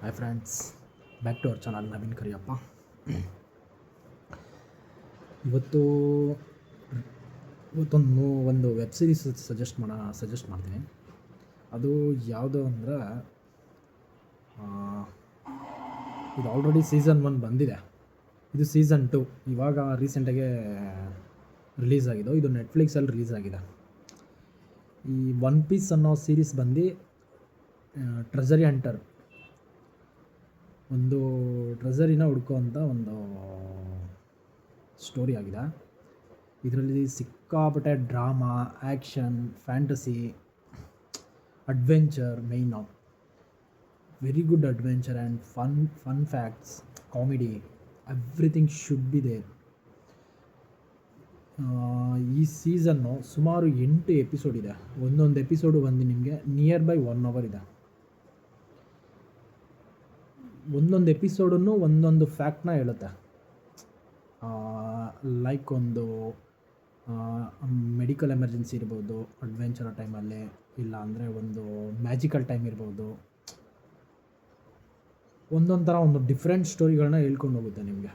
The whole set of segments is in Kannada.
Hi friends, back to our channel Naveen Kariyappa. ಇವತ್ತು ಒಂದು ವೆಬ್ ಸೀರೀಸ್ ಸಜೆಸ್ಟ್ ಮಾಡ್ತೀನಿ. ಅದು ಯಾವುದು ಅಂದರೆ, ಇದು ಆಲ್ರೆಡಿ ಸೀಸನ್ 1 ಬಂದಿದೆ. ಇದು ಸೀಸನ್ 2 ಇವಾಗ ರೀಸೆಂಟಾಗೆ ರಿಲೀಸ್ ಆಗಿದೆ. ಇದು ನೆಟ್ಫ್ಲಿಕ್ಸಲ್ಲಿ ರಿಲೀಸ್ ಆಗಿದೆ. ಈ ಒನ್ ಪೀಸ್ ಅನ್ನೋ ಸೀರೀಸ್ ಬಂದು ಟ್ರೆಜರಿ ಹಂಟರ್, ಒಂದು ಟ್ರೆಜರಿನ ಹುಡ್ಕೋಂಥ ಒಂದು ಸ್ಟೋರಿ ಆಗಿದೆ. ಇದರಲ್ಲಿ ಸಿಕ್ಕಾಪಟ್ಟೆ drama, action, fantasy, adventure main. Very good adventure and fun facts, comedy, everything should be there. ಈ ಸೀಸನ್ನು ಸುಮಾರು 8 ಎಪಿಸೋಡ್ ಇದೆ. ಒಂದೊಂದು ಎಪಿಸೋಡು ಬಂದು ನಿಮಗೆ ನಿಯರ್ ಬೈ 1 hour ಇದೆ. ಒಂದೊಂದು ಎಪಿಸೋಡನ್ನು ಒಂದೊಂದು ಫ್ಯಾಕ್ಟ್ನ ಹೇಳುತ್ತೆ. ಲೈಕ್ ಒಂದು ಮೆಡಿಕಲ್ ಎಮರ್ಜೆನ್ಸಿ ಇರ್ಬೋದು ಅಡ್ವೆಂಚರ್ ಟೈಮಲ್ಲಿ, ಇಲ್ಲ ಅಂದರೆ ಒಂದು ಮ್ಯಾಜಿಕಲ್ ಟೈಮ್ ಇರ್ಬೋದು. ಒಂದೊಂದು ಥರ ಒಂದು ಡಿಫ್ರೆಂಟ್ ಸ್ಟೋರಿಗಳನ್ನ ಹೇಳ್ಕೊಂಡು ಹೋಗುತ್ತೆ ನಿಮಗೆ.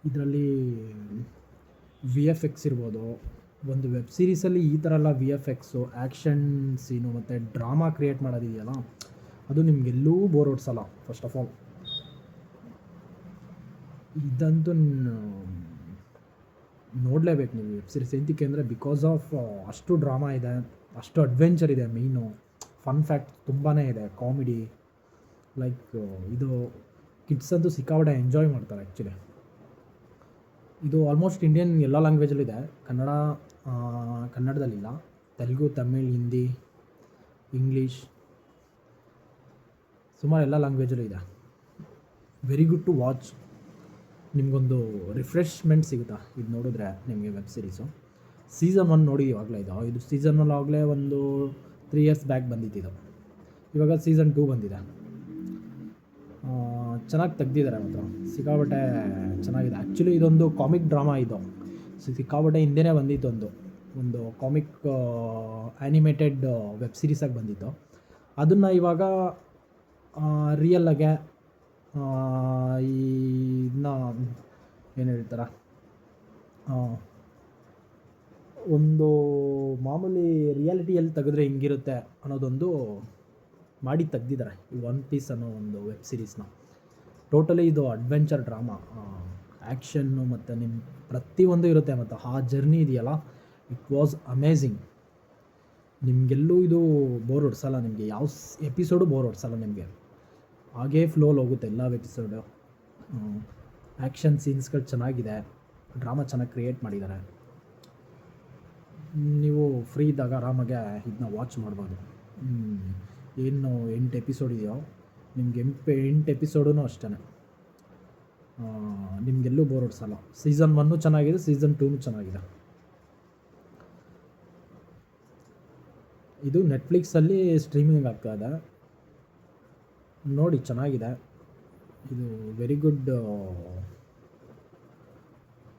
ಇದರಲ್ಲಿ VFX ಇರ್ಬೋದು. ಒಂದು ವೆಬ್ ಸೀರೀಸಲ್ಲಿ ಈ ಥರ ಎಲ್ಲ VFX, ಆ್ಯಕ್ಷನ್ ಸೀನು ಮತ್ತು ಡ್ರಾಮಾ ಕ್ರಿಯೇಟ್ ಮಾಡೋದಿದೆಯಲ್ಲ, ಅದು ನಿಮಗೆಲ್ಲೂ ಬೋರ್ ಹೊಡ್ಸಲ್ಲ. ಫಸ್ಟ್ ಆಫ್ ಆಲ್ ಇದಂತೂ ನೋಡಲೇಬೇಕು ನೀವು ವೆಬ್ ಸೀರೀಸ್. ಎಂತಕ್ಕೆ ಅಂದರೆ ಬಿಕಾಸ್ ಆಫ್ ಅಷ್ಟು ಡ್ರಾಮಾ ಇದೆ, ಅಷ್ಟು ಅಡ್ವೆಂಚರ್ ಇದೆ, ಮೇಯ್ನು ಫನ್ ಫ್ಯಾಕ್ಟ್ ತುಂಬಾ ಇದೆ, ಕಾಮಿಡಿ. ಲೈಕ್ ಇದು ಕಿಡ್ಸ್ ಅಂತೂ ಸಿಕ್ಕಾಪಟ್ಟೆ ಎಂಜಾಯ್ ಮಾಡ್ತಾರೆ ಆ್ಯಕ್ಚುಲಿ. ಇದು ಆಲ್ಮೋಸ್ಟ್ ಇಂಡಿಯನ್ ಎಲ್ಲ ಲ್ಯಾಂಗ್ವೇಜಲ್ಲಿದೆ. ಕನ್ನಡದಲ್ಲಿಲ್ಲ, ತೆಲುಗು, ತಮಿಳ್, ಹಿಂದಿ, ಇಂಗ್ಲೀಷ್, ಸುಮಾರು ಎಲ್ಲ ಲ್ಯಾಂಗ್ವೇಜಲ್ಲೂ ಇದೆ. Very good to watch. ನಿಮಗೊಂದು ರಿಫ್ರೆಶ್ಮೆಂಟ್ ಸಿಗುತ್ತಾ ಇದು ನೋಡಿದ್ರೆ ನಿಮಗೆ ವೆಬ್ ಸೀರೀಸು. ಸೀಸನ್ 1 ನೋಡಿ ಇವಾಗಲೇ ಇದು ಸೀಸನ್ 1 ಆಗಲೇ ಒಂದು 3 years ಬ್ಯಾಕ್ ಬಂದಿತ್ತು. ಇವಾಗ ಸೀಸನ್ 2 ಬಂದಿದೆ. ಚೆನ್ನಾಗಿ ತೆಗ್ದಿದ್ದಾರೆ ಮಾತ್ರ, ಸಿಕ್ಕಾಪಟ್ಟೆ ಚೆನ್ನಾಗಿದೆ. ಆ್ಯಕ್ಚುಲಿ ಇದೊಂದು ಕಾಮಿಕ್ ಡ್ರಾಮಾ. ಇದು ಸಿಕ್ಕಾಪಟ್ಟೆ ಹಿಂದೆನೇ ಬಂದಿತ್ತು. ಒಂದು ಕಾಮಿಕ್ ಆ್ಯನಿಮೇಟೆಡ್ ವೆಬ್ ಸೀರೀಸಾಗಿ ಬಂದಿತ್ತು. ಅದನ್ನು ಇವಾಗ ರಿಯಲ್ಲಾಗೆ ಇದನ್ನ ಏನು ಹೇಳ್ತಾರೆ, ಒಂದು ಮಾಮೂಲಿ ರಿಯಾಲಿಟಿಯಲ್ಲಿ ತೆಗೆದ್ರೆ ಹಿಂಗಿರುತ್ತೆ ಅನ್ನೋದೊಂದು ಮಾಡಿ ತೆಗ್ದಿದ್ದಾರೆ ಈ ಒನ್ ಪೀಸ್ ಅನ್ನೋ ಒಂದು ವೆಬ್ ಸೀರೀಸ್ನ. ಟೋಟಲಿ ಇದು ಅಡ್ವೆಂಚರ್ ಡ್ರಾಮಾ, ಆ್ಯಕ್ಷನ್ನು ಮತ್ತು ನಿಮ್ಮ ಪ್ರತಿಯೊಂದು ಇರುತ್ತೆ. ಮತ್ತು ಆ ಜರ್ನಿ ಇದೆಯಲ್ಲ, ಇಟ್ ವಾಸ್ ಅಮೇಝಿಂಗ್. ನಿಮಗೆಲ್ಲೂ ಇದು ಬೋರ್ ಹೊಡ್ಸಲ್ಲ. ನಿಮಗೆ ಯಾವ ಎಪಿಸೋಡು ಬೋರ್ ಹೊಡ್ಸಲ್ಲ. ನಿಮಗೆ ಹಾಗೇ ಫ್ಲೋಲ್ಲಿ ಹೋಗುತ್ತೆ ಎಲ್ಲ ಎಪಿಸೋಡು. ಆ್ಯಕ್ಷನ್ ಸೀನ್ಸ್ಗಳು ಚೆನ್ನಾಗಿದೆ, ಡ್ರಾಮಾ ಚೆನ್ನಾಗಿ ಕ್ರಿಯೇಟ್ ಮಾಡಿದ್ದಾರೆ. ನೀವು ಫ್ರೀ ಇದ್ದಾಗ ಆರಾಮಾಗೆ ಇದನ್ನ ವಾಚ್ ಮಾಡ್ಬೋದು. ಏನು 8 ಎಪಿಸೋಡ್ ಇದೆಯೋ, ನಿಮ್ಗೆ 8 ಎಪಿಸೋಡೂ ಅಷ್ಟೇ, ನಿಮಗೆಲ್ಲೂ ಬೋರ್ ಹೊಡ್ಸಲ್ಲ. ಸೀಸನ್ 1 ಚೆನ್ನಾಗಿದೆ, ಸೀಸನ್ 2 ಚೆನ್ನಾಗಿದೆ. ಇದು ನೆಟ್ಫ್ಲಿಕ್ಸಲ್ಲಿ ಸ್ಟ್ರೀಮಿಂಗ್ ಆಗ್ತಾಯಿದೆ, ನೋಡಿ ಚೆನ್ನಾಗಿದೆ. ಇದು ವೆರಿ ಗುಡ್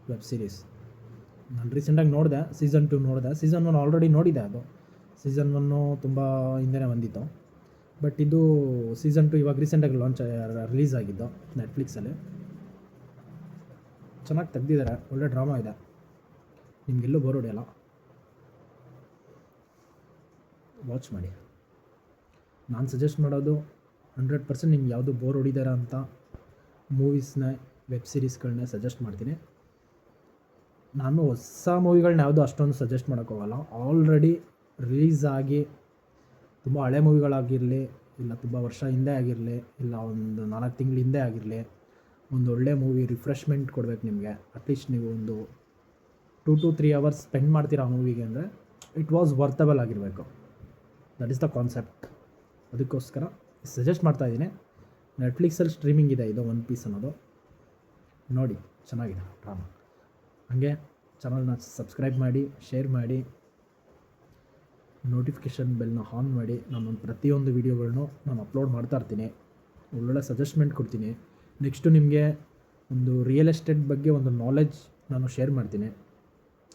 ವೆಬ್ ಸೀರೀಸ್. ನಾನು ರೀಸೆಂಟಾಗಿ ನೋಡಿದೆ, ಸೀಸನ್ 2 ನೋಡಿದೆ. ಸೀಸನ್ 1 ಆಲ್ರೆಡಿ ನೋಡಿದೆ. ಅದು ಸೀಸನ್ 1 ತುಂಬ ಹಿಂದೆನೇ ಬಂದಿತ್ತು. ಬಟ್ ಇದು ಸೀಸನ್ 2 ಇವಾಗ ರೀಸೆಂಟಾಗಿ ರಿಲೀಸ್ ಆಗಿದ್ದು ನೆಟ್ಫ್ಲಿಕ್ಸಲ್ಲಿ. ಚೆನ್ನಾಗಿ ತೆಗ್ದಿದ್ದಾರೆ, ಒಳ್ಳೆ ಡ್ರಾಮಾ ಇದೆ, ನಿಮಗೆಲ್ಲೂ ಬೋರ್ ಹೊಡೆಯಲ್ಲ. ವಾಚ್ ಮಾಡಿ. ನಾನು ಸಜೆಸ್ಟ್ ಮಾಡೋದು 100% ನಿಮ್ಗೆ ಯಾವುದು ಬೋರ್ ಹೊಡಿದಾರ ಅಂತ ಮೂವೀಸ್ನ, ವೆಬ್ ಸೀರೀಸ್ಗಳನ್ನೇ ಸಜೆಸ್ಟ್ ಮಾಡ್ತೀನಿ. ನಾನು ಹೊಸ ಮೂವಿಗಳನ್ನ ಯಾವುದೂ ಅಷ್ಟೊಂದು ಸಜೆಸ್ಟ್ ಮಾಡೋಕ್ಕೋಗಲ್ಲ. ಆಲ್ರೆಡಿ ರಿಲೀಸ್ ಆಗಿ ತುಂಬ ಹಳೆ ಮೂವಿಗಳಾಗಿರಲಿ, ಇಲ್ಲ ತುಂಬ ವರ್ಷ ಹಿಂದೆ ಆಗಿರಲಿ, ಇಲ್ಲ ಒಂದು 4 ತಿಂಗಳ ಹಿಂದೆ ಆಗಿರಲಿ, ಒಂದು ಒಳ್ಳೆ ಮೂವಿ ರಿಫ್ರೆಶ್ಮೆಂಟ್ ಕೊಡಬೇಕು ನಿಮಗೆ. ಅಟ್ಲೀಸ್ಟ್ ನೀವು ಒಂದು 2 to 3 hours ಸ್ಪೆಂಡ್ ಮಾಡ್ತೀರಾ ಆ ಮೂವಿಗೆ ಅಂದರೆ ಇಟ್ ವಾಸ್ ವರ್ತಬಲ್ ಆಗಿರಬೇಕು. That is the concept. ಅದಕ್ಕೋಸ್ಕರ ಸಜೆಸ್ಟ್ ಮಾಡ್ತಾಯಿದ್ದೀನಿ. ನೆಟ್ಫ್ಲಿಕ್ಸಲ್ಲಿ ಸ್ಟ್ರೀಮಿಂಗ್ ಇದೆ ಇದು ಒನ್ ಪೀಸ್ ಅನ್ನೋದು. ನೋಡಿ, ಚೆನ್ನಾಗಿದೆ ಡ್ರಾಮಾ. ಹಾಗೆ ಚಾನಲ್ನ ಸಬ್ಸ್ಕ್ರೈಬ್ ಮಾಡಿ, ಶೇರ್ ಮಾಡಿ, ನೋಟಿಫಿಕೇಷನ್ ಬೆಲ್ನ ಆನ್ ಮಾಡಿ. ನಾನು ಪ್ರತಿಯೊಂದು ವೀಡಿಯೋಗಳನ್ನೂ ನಾನು ಅಪ್ಲೋಡ್ ಮಾಡ್ತಾಯಿರ್ತೀನಿ, ಒಳ್ಳೊಳ್ಳೆ ಸಜೆಸ್ಟ್ಮೆಂಟ್ ಕೊಡ್ತೀನಿ. ನೆಕ್ಸ್ಟು ನಿಮಗೆ ಒಂದು ರಿಯಲ್ ಎಸ್ಟೇಟ್ ಬಗ್ಗೆ ಒಂದು ನಾಲೆಡ್ಜ್ ನಾನು ಶೇರ್ ಮಾಡ್ತೀನಿ.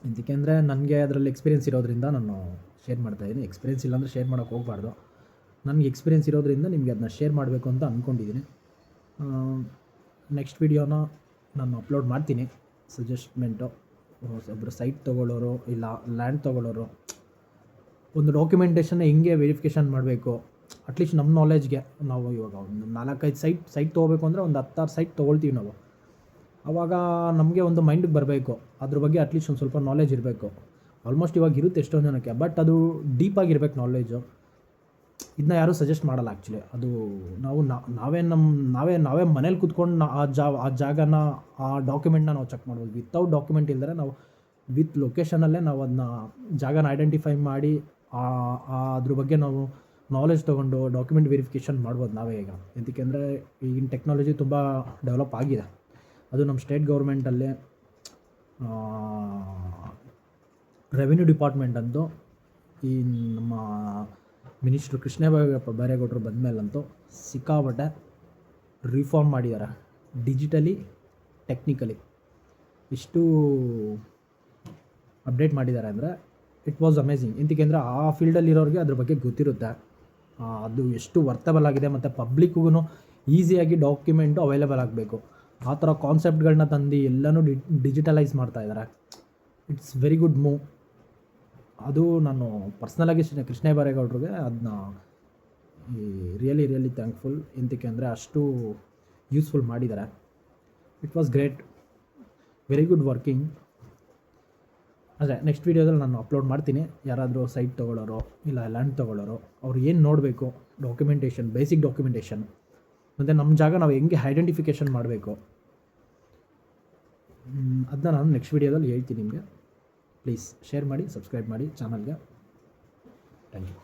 ಎಂತಕ್ಕೆ ಅಂದರೆ ನನಗೆ ಅದರಲ್ಲಿ ಎಕ್ಸ್ಪೀರಿಯೆನ್ಸ್ ಇರೋದ್ರಿಂದ ನಾನು ಶೇರ್ ಮಾಡ್ತಾಯಿದ್ದೀನಿ. ಎಕ್ಸ್ಪೀರಿಯೆನ್ಸ್ ಇಲ್ಲಾಂದರೆ ಶೇರ್ ಮಾಡೋಕ್ಕೆ ಹೋಗಬಾರ್ದು. ನನಗೆ ಎಕ್ಸ್ಪೀರಿಯೆನ್ಸ್ ಇರೋದ್ರಿಂದ ನಿಮಗೆ ಅದನ್ನ ಶೇರ್ ಮಾಡಬೇಕು ಅಂತ ಅಂದ್ಕೊಂಡಿದ್ದೀನಿ. ನೆಕ್ಸ್ಟ್ ವೀಡಿಯೋನ ನಾನು ಅಪ್ಲೋಡ್ ಮಾಡ್ತೀನಿ. ಸಜೆಸ್ಟ್ಮೆಂಟು ಒಬ್ಬರು ಸೈಟ್ ತೊಗೊಳ್ಳೋರು ಇಲ್ಲ ಲ್ಯಾಂಡ್ ತೊಗೊಳ್ಳೋರು ಒಂದು ಡಾಕ್ಯುಮೆಂಟೇಷನ್ನ ಹೆಂಗೆ ವೆರಿಫಿಕೇಷನ್ ಮಾಡಬೇಕು, ಅಟ್ಲೀಸ್ಟ್ ನಮ್ಮ ನಾಲೆಜ್ಗೆ. ನಾವು ಇವಾಗ ಒಂದು 4-5 ಸೈಟ್ ತೊಗೋಬೇಕು ಅಂದರೆ ಒಂದು 10-6 ಸೈಟ್ ತೊಗೊಳ್ತೀವಿ ನಾವು. ಆವಾಗ ನಮಗೆ ಒಂದು ಮೈಂಡಿಗೆ ಬರಬೇಕು, ಅದ್ರ ಬಗ್ಗೆ ಅಟ್ಲೀಸ್ಟ್ ಒಂದು ಸ್ವಲ್ಪ ನಾಲೆಜ್ ಇರಬೇಕು. ಆಲ್ಮೋಸ್ಟ್ ಇವಾಗ ಇರುತ್ತೆ ಎಷ್ಟೊಂದು ಜನಕ್ಕೆ, ಬಟ್ ಅದು ಡೀಪಾಗಿರ್ಬೇಕು ನಾಲೆಜು. ಇದನ್ನ ಯಾರೂ ಸಜೆಸ್ಟ್ ಮಾಡಲ್ಲ ಆ್ಯಕ್ಚುಲಿ. ಅದು ನಾವೇ ಮನೇಲಿ ಕೂತ್ಕೊಂಡು ಆ ಜಾಗನ ಆ ಡಾಕ್ಯುಮೆಂಟ್ನ ನಾವು ಚೆಕ್ ಮಾಡ್ಬೋದು. ವಿತೌಟ್ ಡಾಕ್ಯುಮೆಂಟ್ ಇಲ್ದರೆ ನಾವು ವಿತ್ ಲೊಕೇಶನಲ್ಲೇ ನಾವು ಅದನ್ನ ಜಾಗನ ಐಡೆಂಟಿಫೈ ಮಾಡಿ ಅದ್ರ ಬಗ್ಗೆ ನಾವು ನಾಲೆಜ್ ತೊಗೊಂಡು ಡಾಕ್ಯುಮೆಂಟ್ ವೆರಿಫಿಕೇಷನ್ ಮಾಡ್ಬೋದು ನಾವೇ ಈಗ. ಎಂತಕ್ಕೆ ಅಂದರೆ ಈಗಿನ ಟೆಕ್ನಾಲಜಿ ತುಂಬ ಡೆವಲಪ್ ಆಗಿದೆ. ಅದು ನಮ್ಮ ಸ್ಟೇಟ್ ಗೌರ್ಮೆಂಟಲ್ಲಿ ರೆವಿನ್ಯೂ ಡಿಪಾರ್ಟ್ಮೆಂಟ್ ಅಂತೂ ಈ ನಮ್ಮ ಮಿನಿಸ್ಟ್ರು ಕೃಷ್ಣ ಬೈರೇಗೌಡರು ಬಂದಮೇಲಂತೂ ಸಿಕ್ಕಾಪಟ್ಟೆ ರಿಫಾರ್ಮ್ ಮಾಡಿದ್ದಾರೆ, ಡಿಜಿಟಲಿ ಟೆಕ್ನಿಕಲಿ. ಇಷ್ಟು ಅಪ್ಡೇಟ್ ಮಾಡಿದ್ದಾರೆ ಅಂದರೆ ಇಟ್ ವಾಸ್ ಅಮೇಝಿಂಗ್. ಎಂತಕ್ಕೆ ಅಂದರೆ ಆ ಫೀಲ್ಡಲ್ಲಿರೋರಿಗೆ ಅದ್ರ ಬಗ್ಗೆ ಗೊತ್ತಿರುತ್ತೆ, ಅದು ಎಷ್ಟು ವರ್ತಬಲ್ ಆಗಿದೆ ಮತ್ತು ಪಬ್ಲಿಕ್ಕಿಗೂ ಈಸಿಯಾಗಿ ಡಾಕ್ಯುಮೆಂಟು ಅವೈಲೇಬಲ್ ಆಗಬೇಕು. ಆ ಥರ ಕಾನ್ಸೆಪ್ಟ್ಗಳನ್ನ ತಂದು ಎಲ್ಲನೂ ಡಿಜಿಟಲೈಸ್ ಮಾಡ್ತಾಯಿದ್ದಾರೆ. It's very good move. ಅದು ನಾನು ಪರ್ಸ್ನಲಾಗಿ ಕೃಷ್ಣ ಬೈರೇಗೌಡರಿಗೆ ಅದನ್ನ ರಿಯಲಿ ಥ್ಯಾಂಕ್ಫುಲ್. ಎಂತಕ್ಕೆ ಅಂದರೆ ಅಷ್ಟು ಯೂಸ್ಫುಲ್ ಮಾಡಿದ್ದಾರೆ. It was great, very good working. ಅದೇ ನೆಕ್ಸ್ಟ್ ವೀಡಿಯೋದಲ್ಲಿ ನಾನು ಅಪ್ಲೋಡ್ ಮಾಡ್ತೀನಿ. ಯಾರಾದರೂ ಸೈಟ್ ತೊಗೊಳ್ಳೋರು ಇಲ್ಲ ಲ್ಯಾಂಡ್ ತೊಗೊಳ್ಳೋರು ಅವ್ರು ಏನು ನೋಡಬೇಕು, ಡಾಕ್ಯುಮೆಂಟೇಷನ್, ಬೇಸಿಕ್ ಡಾಕ್ಯುಮೆಂಟೇಷನ್, ಮತ್ತು ನಮ್ಮ ಜಾಗ ನಾವು ಹೆಂಗೆ ಐಡೆಂಟಿಫಿಕೇಷನ್ ಮಾಡಬೇಕು ಅದನ್ನ ನಾನು ನೆಕ್ಸ್ಟ್ ವೀಡಿಯೋದಲ್ಲಿ ಹೇಳ್ತೀನಿ ನಿಮಗೆ. ಪ್ಲೀಸ್ ಶೇರ್ ಮಾಡಿ, ಸಬ್ಸ್ಕ್ರೈಬ್ ಮಾಡಿ ಚಾನಲ್ಗೆ. Thank you.